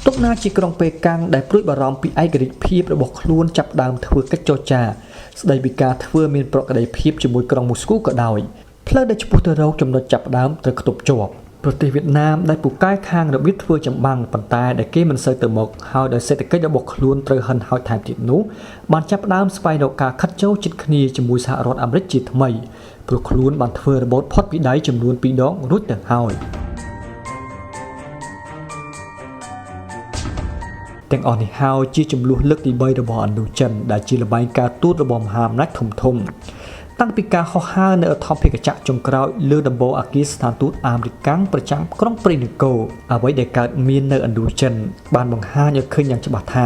ទុកណាជាក្រុងប៉េកាំងដែលព្រួយបារម្ភពីឯករាជ្យភាពរបស់ខ្លួនចាប់ដើមធ្វើកិច្ចចរចាស្ដីពីការធ្វើមានប្រក្រតីភាពជាមួយក្រុងមូស្គូក៏ដោយផ្លូវដែលឆ្ពោះទៅរកចំណុចចាប់ដើមត្រូវខ្ទប់ជាប់ប្រទេសវៀតណាមដែលពូកែខាងរបៀបធ្វើចម្បាំងប៉ុន្តែដែលគេមិនសូវទៅមុខហើយដោយសេដ្ឋកិច្ចរបស់ខ្លួនត្រូវហិនហោចថែមទៀតនោះបានចាប់ផ្ដើមស្វែងរកការខិតចូលជិតគ្នាជាមួយសហរដ្ឋអាមេរិកជាថ្មីព្រោះខ្លួនបានធ្វើរបូតផុតពីដៃចំនួន2ដងរួចទៅហើយទាំងអស់នេះហើយជាចំនួនលើកទី3របស់ឥណ្ឌូចិនដែលជាល្បែងការទូតរបស់មហាអំណាចធំតាំងពីការហោះហើរនៅឧទ្ធម្ភាគចក្រចុងក្រោយលើដំបូលអគារស្ថានទូតអាមេរិកប្រចាំក្រុងព្រៃនគរអ្វីដែលកើតមាននៅឥណ្ឌូចិនបានបង្ហាញឲ្យឃើញយ៉ាងច្បាស់ថា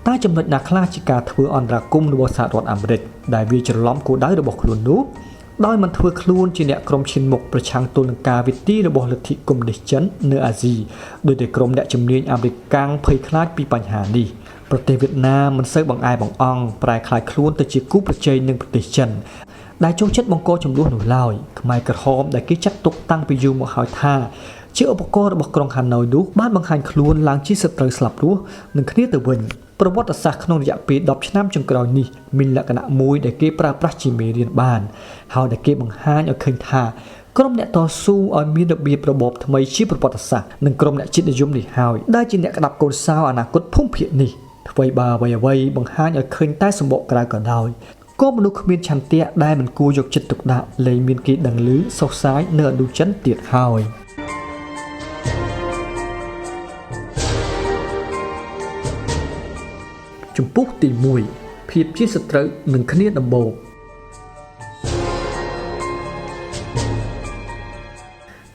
តើចំណុចណាខ្លះជាការធ្វើអន្តរាគមន៍របស់សហរដ្ឋអាមេរិកដែលវាច្រឡំគោលដៅរបស់ខ្លួននោះដោយមិនធ្វើខ្លួនជាអ្នកក្រុមឈានមុខប្រឆាំងទល់នឹងការវិទីរបស់លទ្ធិកុម្មុយនីសចិននៅអាស៊ីដោយតែក្រុមអ្នកជំនាញអាមេរិកភ័យខ្លាចពីបញ្ហានេះប្រទេសវៀតណាមមិនសូវបង្អែបង្អង់ប្រែក្លាយខ្លួនទៅជាគូប្រជែងនឹងប្រទេសចិនដែលចូលចិត្តបង្កចំនួននោះឡើយខ្មែរក្រហមដែលគេចាត់ទុកតាំងពីយូរមកហើយថាជាឧបករណ៍របស់ក្រុងហាណូយនោះបានបង្ហាញខ្លួនឡើងជាសត្រូវស្លាប់រស់នឹងគ្នាទៅវិញប្រវត្តិសាស្ត្រក្នុងរយៈពេល10ឆ្នាំចុងក្រោយនេះមានលក្ខណៈមួយដែលគេប្រើប្រាស់ជាមេរៀនបានហើយដែលគេបង្ហាញឲ្យឃើញថាក្រុមអ្នកតស៊ូឲ្យមានរបៀបរបបថ្មីជាប្រវត្តិសាស្ត្រនិងក្រុមអ្នកជាតិនិយមនេះហើយដែលជាអ្នកក្តាប់កូនសោអនាគតភូមិភាគនេះអ្វីបង្ហាញឲ្យឃើញតែសម្បកក្រៅក៏ដោយក៏មនុស្សគ្មានឆន្ទៈដែលមិនគួរយកចិត្តទុកដាក់លែងមានគេដឹងឮសោកសាយនៅឥណ្ឌូចិនទៀតហើយចំពោះទី1ភាពជាសត្រូវនឹងគ្នាដំបូង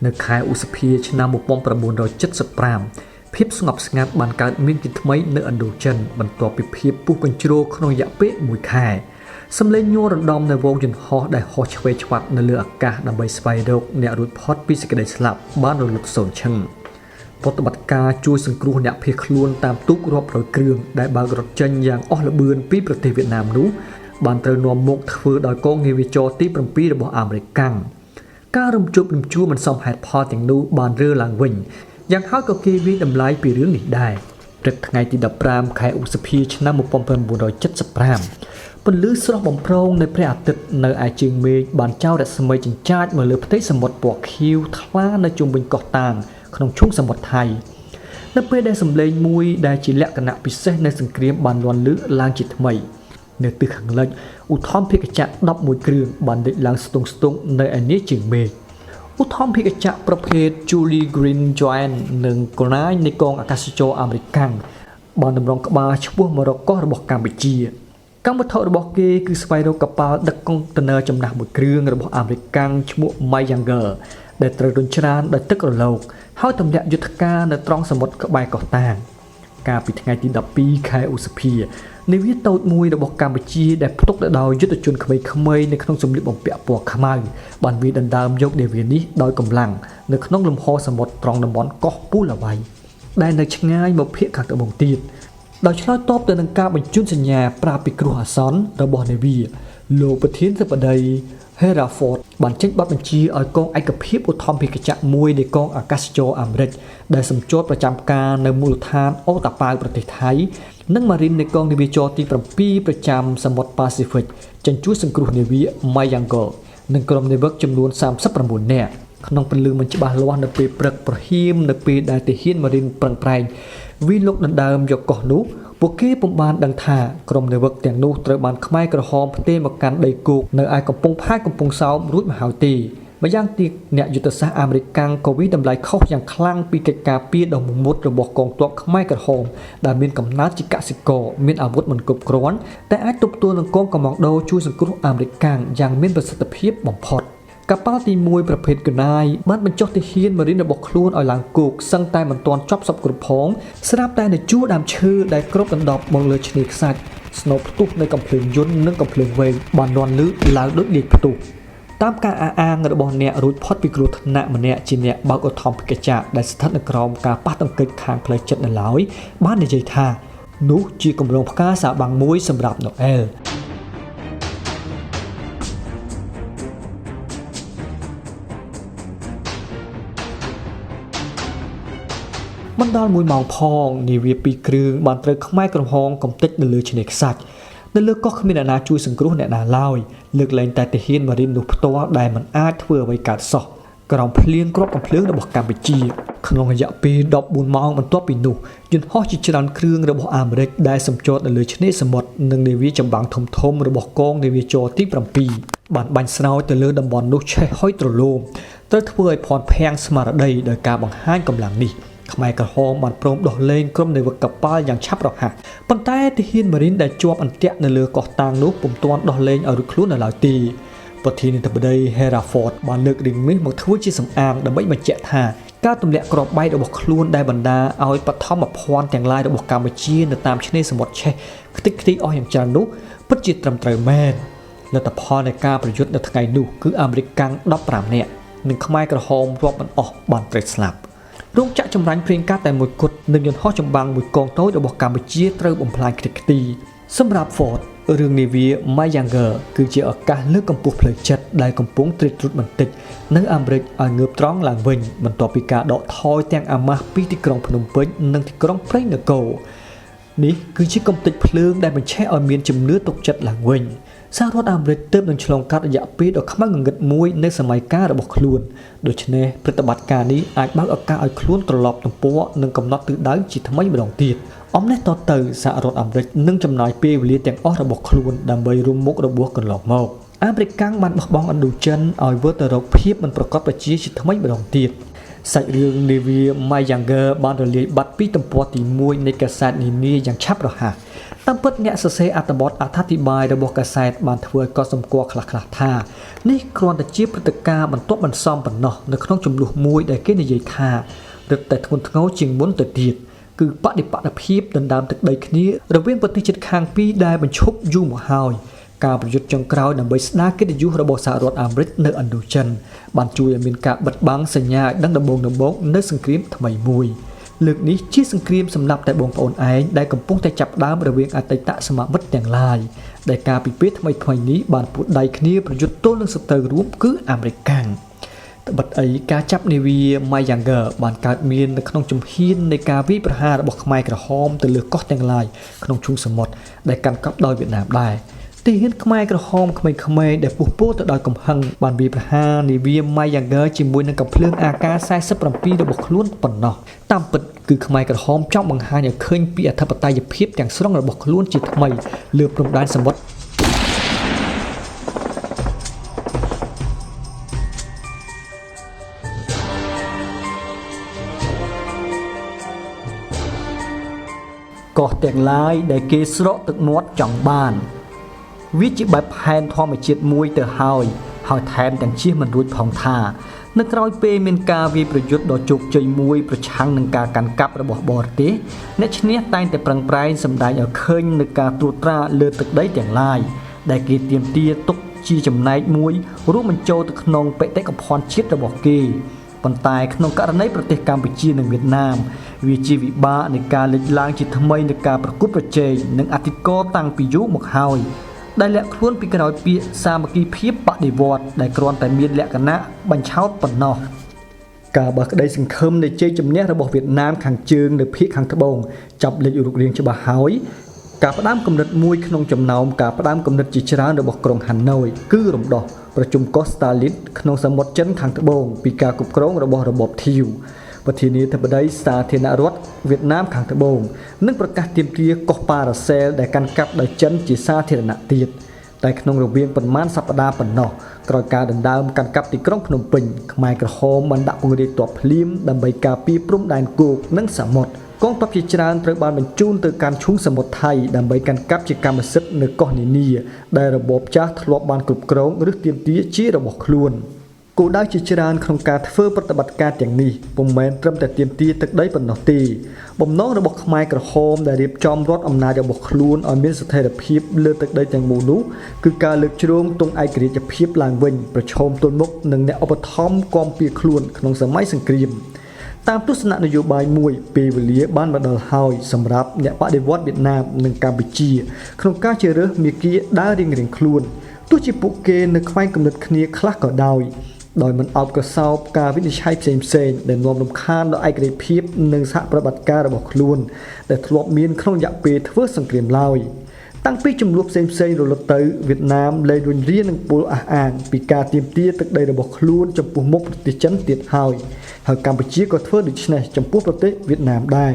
នៅខែឧសភាឆ្នាំ1975ភាពស្ងប់ស្ងាត់បានកើតមានជាថ្មីនៅឥណ្ឌូចិនបន្ទាប់ពីភាពពុះកញ្ជ្រោលក្នុងរយៈពេល1ខែសម្លេងញ័ររំដំនៅវងយន្តហោះដែលហោះឆ្វេងឆ្វាត់នៅលើអាកាសដើម្បីស្វែងរកអ្នករួចផុតពីសេចក្តីស្លាប់បានរលត់សូន្យឈឹងប្រតិបត្តិការជួយសង្គ្រោះអ្នកភៀសខ្លួនតាមទូករាប់រយគ្រឿងដែលបើករត់ចេញយ៉ាងអស់ល្បឿនពីប្រទេសវៀតណាមនោះបានត្រូវនាំមកធ្វើដោយកងនាវាចរទី7របស់អាមេរិកការរំជើបរំជួលមិនសមហេតុផលទាំងនោះបានរើឡើងវិញយ៉ាងហោចក៏គេវាយតម្លៃពីរឿងនេះដែរព្រឹកថ្ងៃទី15ខែឧសភាឆ្នាំ1975ពន្លឺស្រស់បំព្រងនៃព្រះអាទិត្យនៅឯជើងមេឃបានចោលរស្មីចិញ្ចាចមកលើផ្ទៃសមុទ្រពណ៌ខៀវថ្លានៅជុំវិញកោះតាងក្នុងឈូងសមុទ្រថៃនៅពេលដែលសម្លេងមួយដែលជាលក្ខណៈពិសេសនៃសង្គ្រាមបានលាន់លឺឡើងជាថ្មីនៅទិសខាងលិចឧទ្ធម្ភាគចក្រ11គ្រឿងបានលេចឡើងស្ទង់នៅឯនាជើងមេឃឧទ្ធម្ភាគចក្រប្រភេទ Julie Green Giant និងកូនណាយនៃកងអាកាសចរអាមេរិកបានតម្រង់ក្បាលឆ្ពោះមករកកោះរបស់កម្ពុជាកម្មវត្ថុរបស់គេគឺស្វែងរកកប៉ាល់ដឹកកុងតឺន័រចំណាស់មួយគ្រឿងរបស់អាមេរិកឈ្មោះ Mayanger ដែលត្រូវរុញច្រានដោយទឹករលកហើយទម្លាក់យុទ្ធការនៅត្រង់សមុទ្រក្បែរកោះតាងកាលពីថ្ងៃទី12ខែឧសភានាវាតូចមួយរបស់កម្ពុជាដែលផ្ទុកទៅដោយយុទ្ធជនក្មេងៗនៅក្នុងសម្លៀកបំពាក់ពណ៌ខ្មៅបានវាយដណ្ដើមយកនាវានេះដោយកម្លាំងនៅក្នុងលំហសមុទ្រត្រង់តំបន់កោះពូឡាវ៉ៃដែលនៅឆ្ងាយមកភាគខាងត្បូងទៀតដោយឆ្លើយតបទៅនឹងការបញ្ជូនសញ្ញាប្រាប់ពីគ្រោះអាសន្នរបស់នាវាលោកប្រធានាធិបតី Heraford បានចេញបទបញ្ជាឲ្យកងឯកភាពឧទ្ធម្ភាគចក្រមួយនៃកងអាកាសចរអាមេរិកដែលសម្ជួតប្រចាំការនៅមូលដ្ឋានអូតាប៉ាវប្រទេសថៃនិងម៉ារីននៃកងនាវាចរទី7ប្រចាំសមុទ្រប៉ាស៊ីហ្វិកចេញជួយសង្គ្រោះនាវា Mayanger និងក្រុមនាវិកចំនួន39នាក់ក្នុងពន្លឺមិនច្បាស់លាស់នៅពេលព្រឹកប្រហៀមនៅពេលដែលទាហានម៉ារីនប្រឹងប្រែងវាយលុកដណ្ដើមយកកោះនោះពួកគេពុំបានដឹងថាក្រុមនាវិកទាំងនោះត្រូវបានខ្មែរក្រហមផ្ទេរមកកាន់ដីគោកនៅឯកំពង់ផែកំពង់សោមរួចមកហើយទេម្យ៉ាងទៀតអ្នកយុទ្ធសាស្ត្រអាមេរិកក៏វិតម្លៃខុសយ៉ាងខ្លាំងពីកិច្ចការពារដ៏មុតរបស់កងទ័ពខ្មែរក្រហមដែលមានកំណើតជាកសិករមានអាវុធមិនគ្រប់គ្រាន់តែអាចទប់ទល់នឹងកងកម្លាំងដូរជួយសង្គ្រោះអាមេរិកយ៉ាងមានប្រសិទ្ធភាពបំផុតកប៉ាល់ទី1ប្រភេទកណាយបានបញ្ចុះទាហានម៉ារីនរបស់ខ្លួនឲ្យឡើងគោកសឹងតែមិនទាន់ចប់សពគ្រប់ផងស្រាប់តែនៅជួរដើមឈើដែលគ្របដណ្ដប់មកលើឆ្នេរខ្សាច់ស្នូបផ្ទុះនៃកំភ្លើងយន្តនិងកំភ្លើងវែងបានលាន់លឺឡើងដូចលាយផ្ទុះតាមការអះអាងរបស់អ្នករួចផុតពីគ្រោះថ្នាក់ម្នាក់ជាអ្នកបើកឧទ្ធម្ភាគចក្រដែលស្ថិតនៅក្រោមការប៉ះទង្គិចខាងផ្លូវចិត្តនៅឡើយបាននិយាយថានោះជាគម្រោងផ្កាសាបាំងមួយសម្រាប់ណូអែល បណ្ដាលមួយម៉ោងផងនាវាពីរគ្រឿងបានត្រូវខ្មែរក្រហមកំទេចនៅលើឆ្នេរខ្សាច់នៅលើកោះគ្មានអ្នកណាជួយសង្គ្រោះអ្នកណាឡើយលើកលែងតែទាហានម៉ារីននោះផ្ទាល់ដែលមិនអាចធ្វើអ្វីកើតសោះក្រោមភ្លៀងគ្រាប់កំភ្លើងរបស់កម្ពុជាក្នុងរយៈពេល14ម៉ោងបន្ទាប់ពីនោះយន្តហោះជាច្រើនគ្រឿងរបស់អាមេរិកដែលសម្ចតនៅលើឆ្នេរសមុទ្រនិងនាវាចម្បាំងធំៗរបស់កងនាវាចរទី7បានបាញ់ស្រោចទៅលើតំបន់នោះឆេះហុយទ្រលោមត្រូវធ្វើឲ្យភ័ន្តភាំងស្មារតីដោយការបង្ហាញកម្លាំងនេះខ្មែរក្រហមបានព្រមដោះលែងក្រុមនាវិកកប៉ាល់យ៉ាងឆាប់រហ័សប៉ុន្តែទាហានម៉ារីនដែលជាប់អន្ទាក់នៅលើកោះតាងនោះពុំទាន់ដោះលែងឲ្យរួចខ្លួននៅឡើយទេប្រធានាធិបតី Heraford បានលើករឿងនេះមកធ្វើជាសំអាងដើម្បីបញ្ជាក់ថាការទម្លាក់គ្រាប់បែករបស់ខ្លួនដែលបណ្ដាឲ្យបឋមភ័ណ្ឌទាំងឡាយរបស់កម្ពុជានៅតាមឆ្នេរសមុទ្រឆេះខ្ទេចខ្ទីអស់យ៉ាងច្រើននោះពិតជាត្រឹមត្រូវមែនលទ្ធផលនៃការប្រយុទ្ធនៅថ្ងៃនោះគឺអាមេរិកកាំង15នាក់និងខ្មែរក្រហមរាប់មិនអស់បានត្រូវស្លាប់រោងចក្រចម្រាញ់ប្រេងកាតតែមួយគត់និងយន្តហោះចម្បាំងមួយកងតូចរបស់កម្ពុជាត្រូវបំផ្លាញខ្ទេចខ្ទីសម្រាប់ Ford រឿងនាវា Mayanger គឺជាឱកាសលើកកម្ពស់ផ្លូវចិត្តដែលកំពុងត្រៀតត្រួតបន្តិចនៅអាមេរិកឲ្យងើបត្រង់ឡើងវិញបន្ទាប់ពីការដកថយទាំងអាម៉ាស់ពីទីក្រុងភ្នំពេញនិងទីក្រុងព្រៃនគរនេះគឺជាកំទេចភ្លើងដែលបញ្ឆេះឲ្យមានជំនឿទុកចិត្តឡើងវិញសហរដ្ឋអាមេរិកទើបនឹងឆ្លងកាត់រយៈពេលដ៏ខ្មៅងងឹតមួយនៅសម័យកាលរបស់ខ្លួនដូច្នេះប្រតិបត្តិការនេះអាចបើកឱកាសឲ្យខ្លួនត្រឡប់ទំព័រនិងកំណត់ទិសដៅជាថ្មីម្ដងទៀតអំណេះតទៅសហរដ្ឋអាមេរិកនឹងចំណាយពេលវេលាទាំងអស់របស់ខ្លួនដើម្បីរួមមុខរបួសកន្លងមកអាមេរិកកាំងបានបោះបង់ឥណ្ឌូចិនឲ្យវិលទៅរកភាពមិនប្រកបប្រជាជាថ្មីម្ដងទៀតសាច់រឿងនាវា Mayanger បានរលាយបាត់ពីទំព័រទី1នៃកាសែតនានាយ៉ាងឆាប់រហ័សតាមពិតអ្នកសរសេរអត្ថបទអត្ថាធិប្បាយរបស់កាសែតបានធ្វើឲ្យកត់សម្គាល់ខ្លះៗថានេះគ្រាន់តែជាព្រឹត្តិការណ៍បន្ទាប់បន្សំប៉ុណ្ណោះនៅក្នុងចំនួនមួយដែលគេនិយាយថារឹតតែធ្ងន់ធ្ងរជាងមុនទៅទៀតគឺបដិបត្តិភាពដណ្ដើមទឹកដីគ្នារវាងប្រទេសជិតខាងពីរដែលបញ្ឈប់យូរមកហើយការប្រយុទ្ធចុងក្រោយដើម្បីស្ដារកិត្តិយសរបស់សហរដ្ឋអាមេរិកនៅឥណ្ឌូចិនបានជួយឲ្យមានការបិទបាំងសញ្ញាឲ្យដឹងដំបូងនៅសង្គ្រាមថ្មីមួយលើកនេះជាសង្គ្រាមសម្រាប់តែបងប្អូនឯងដែលកំពុងតែចាប់ផ្ដើមរវាងអតីតសមាមិត្តទាំងឡាយដែលការពីពេលថ្មីនេះបានពួតដៃគ្នាប្រយុទ្ធទល់នឹងសត្រូវរួមគឺអាមេរិកកាំងត្បិតអីការចាប់នាវា Mayanger បានកើតមាននៅក្នុងជំហាននៃការវាយប្រហាររបស់ខ្មែរក្រហមទៅលើកោះទាំងឡាយក្នុងឈូងសមុទ្រដែលកាន់កាប់ដោយវៀតណាមដែរទាហានខ្មែរក្រហមក្មេងៗដែលពុះពោទៅដោយកំហឹងបានវាយប្រហារនាវា Mayanger ជាមួយនឹងកាំភ្លើង AK-47 របស់ខ្លួនប៉ុណ្ណោះតាមពិតគឺខ្មែរក្រហមចង់បង្ហាញឲ្យឃើញពីអធិបតេយ្យភាពទាំងស្រុងរបស់ខ្លួនជាថ្មីលើព្រំដែនសមុទ្រកោះទាំងឡាយដែលគេស្រកទឹកមាត់ចង់បានវាជាបែបផែនធម្មជាតិមួយទៅហើយថែមទាំងជៀសមិនរួចផងថានៅក្រោយពេលមានការវាយប្រយុទ្ធដ៏ជោគជ័យមួយប្រឆាំងនឹងការកាន់កាប់របស់បរទេសអ្នកឈ្នះតែងតែប្រឹងប្រែងសម្ដែងឲ្យឃើញនឹងការត្រួតត្រាលើទឹកដីទាំងឡាយដែលគេទាមទារទុកជាចំណែកមួយរួមបញ្ចូលទៅក្នុងបេតិកភណ្ឌជាតិរបស់គេប៉ុន្តែក្នុងករណីប្រទេសកម្ពុជានិងវៀតណាមវាជាវិបាកនៃការលេចឡើងជាថ្មីនៃការប្រកួតប្រជែងនិងអធិការតាំងពីយូរមកហើយដែលលាក់ខ្លួនពីក្រោយពាក្យសាមគ្គីភាពបដិវត្តន៍ដែលគ្រាន់តែមានលក្ខណៈបញ្ឆោតប៉ុណ្ណោះការបើកក្តីសង្ឃឹមនៃជ័យជំនះរបស់វៀតណាមខាងជើងនៅភាគខាងត្បូងចាប់លេចរូបរាងច្បាស់ហើយការផ្ដាំគំនិតមួយក្នុងចំណោមការផ្ដាំគំនិតជាច្រើនរបស់ក្រុងហាណូយគឺរំដោះប្រជុំកោះស្តាលីនក្នុងសមុទ្រចិនខាងត្បូងពីការគ្រប់គ្រងរបស់របបធីវប្រធានាធិបតីសាធារណរដ្ឋវៀតណាមខាងត្បូងនឹងប្រកាសទាមទារកោះប៉ារ៉ាសែលដែលកាន់កាប់ដោយចិនជាសាធារណៈទៀតតែក្នុងរវាងប្រមាណសប្តាហ៍ប៉ុណ្ណោះក្រោយការដណ្ដើមកាន់កាប់ទីក្រុងភ្នំពេញខ្មែរក្រហមបានដាក់ពង្រាយទ័ពភ្លាមដើម្បីការពារព្រំដែនគោកនិងសមុទ្រកងទ័ពជាច្រើនត្រូវបានបញ្ជូនទៅកាន់ឈូងសមុទ្រថៃដើម្បីកាន់កាប់ជាកម្មសិទ្ធិនៅកោះនានាដែលរបបចាស់ធ្លាប់បានគ្រប់គ្រងឬទាមទារជារបស់ខ្លួនគោលដៅជាច្រើនក្នុងការធ្វើប្រតិបត្តិការទាំងនេះពុំមែនត្រឹមតែទាមទារទឹកដីប៉ុណ្ណោះទេបំណងរបស់ខ្មែរក្រហមដែលរៀបចំរដ្ឋអំណាចរបស់ខ្លួនឲ្យមានស្ថិរភាពលើទឹកដីទាំងមូលនោះគឺការលើកជ្រងទង់ឯករាជ្យភាពឡើងវិញប្រឈមទល់មុខនឹងអ្នកឧបត្ថម្ភគាំពៀខ្លួនក្នុងសម័យសង្គ្រាមតាមទស្សនៈនយោបាយមួយពេលវេលាបានមកដល់ហើយសម្រាប់អ្នកបដិវត្តន៍វៀតណាមនិងកម្ពុជាក្នុងការជ្រើសរើសមាគ៌ាដើររៀងៗខ្លួនទោះជាពួកគេនៅខ្វែងគំនិតគ្នាខ្លះក៏ដោយ ដោយមិនអោបកសោបការវិនិច្ឆ័យផ្សេងដែលនាំរំខានដល់ឯករាជ្យភាពនិងសហប្រតិបត្តិការរបស់ខ្លួនដែលធ្លាប់មានក្នុងរយៈពេលធ្វើសង្គ្រាមឡើយតាំងពីចំនួនផ្សេងរលត់ទៅវៀតណាមលែងរុញរានឹងពលអះអាងពីការទាមទារទឹកដីរបស់ខ្លួនចំពោះមុខប្រទេសចិនទៀតហើយកម្ពុជាក៏ធ្វើដូច្នេះចំពោះប្រទេសវៀតណាមដែរ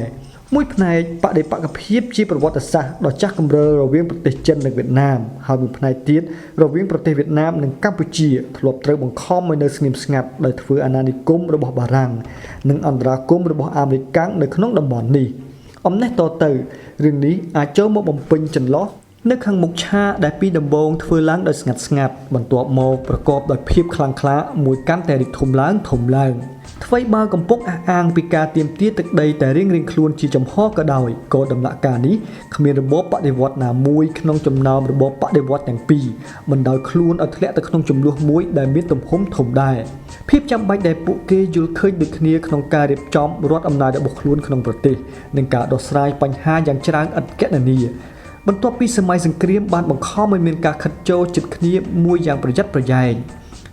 មួយផ្នែកបដិបកភាពជាប្រវត្តិសាស្ត្រដ៏ចាស់កម្រើរវាងប្រទេសចិននិងវៀតណាមហើយមួយផ្នែកទៀតរវាងប្រទេសវៀតណាមនិងកម្ពុជាធ្លាប់ត្រូវបង្ខំឲ្យនៅស្ងៀមស្ងាត់ដោយធ្វើអាណានិគមរបស់បារាំងនិងអន្តរាគមន៍របស់អាមេរិកនៅក្នុងតំបន់នេះអំណេះតទៅរឿងនេះអាចចូលមកបំពេញចន្លោះនៅខាងមុខឆាកដែលពីដំបូងធ្វើឡើងដោយស្ងាត់បន្ទាប់មកប្រកបដោយភាពខ្លាំងក្លាមួយកាន់តែរីកធំឡើងថ្វីបើកំពុងអះអាងពីការទាមទារទឹកដីតែរៀងខ្លួនជាចំហក៏ដោយក៏ដំណាក់កាលនេះគ្មានរបបបដិវត្តន៍ណាមួយក្នុងចំណោមរបបបដិវត្តន៍ទាំងពីរមិនដោយខ្លួនឲ្យធ្លាក់ទៅក្នុងចំនួនមួយដែលមានទំហំធំដែរភាពចាំបាច់ដែលពួកគេយល់ឃើញដូចគ្នាក្នុងការរៀបចំរដ្ឋអំណាចរបស់ខ្លួនក្នុងប្រទេសនិងការដោះស្រាយបញ្ហាយ៉ាងច្រើនឥតគណនាបន្ទាប់ពីសម័យសង្គ្រាមបានបង្ខំឲ្យមានការខិតចូលជិតគ្នាមួយយ៉ាងប្រយ័ត្នប្រយែង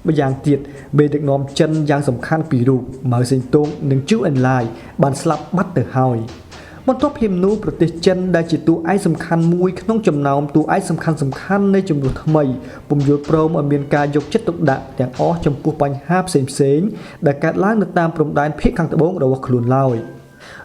ម្យ៉ាងទៀតមេដឹកនាំចិនយ៉ាងសំខាន់ពីររូបម៉ៅសេងតុងនិងជូអិនឡាយបានស្លាប់បាត់ទៅហើយបន្ទាប់ភ្លាមនោះប្រទេសចិនដែលជាតួឯកសំខាន់មួយក្នុងចំណោមតួឯកសំខាន់នៃចំនួនថ្មីពុំយល់ព្រមឲ្យមានការយកចិត្តទុកដាក់ទាំងអស់ចំពោះបញ្ហាផ្សេងដែលកើតឡើងនៅតាមព្រំដែនភាគខាងត្បូងរបស់ខ្លួនឡើយ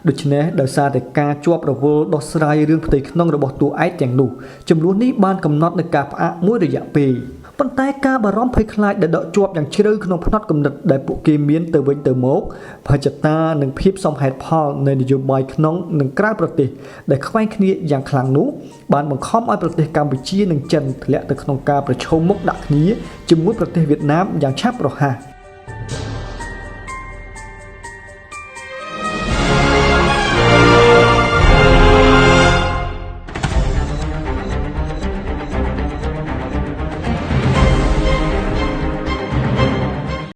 ដូច្នេះដោយសារតែការជាប់រវល់ដោះស្រាយរឿងផ្ទៃក្នុងរបស់តួឯកទាំងនោះចំនួននេះបានកំណត់នូវការផ្អាកមួយរយៈពេលប៉ុន្តែការបារម្ភភ័យខ្លាចដែលដកជាប់យ៉ាងជ្រៅក្នុងផ្នត់គំនិតដែលពួកគេមានទៅវិញទៅមកភ័យចតានិងភាពសមហេតុផលនៃនយោបាយក្នុងនិងក្រៅប្រទេសដែលខ្វែងគ្នាយ៉ាងខ្លាំងនោះបានបង្ខំឲ្យប្រទេសកម្ពុជានិងចិនធ្លាក់ទៅក្នុងការប្រឈមមុខដាក់គ្នាជាមួយប្រទេសវៀតណាមយ៉ាងឆាប់រហ័ស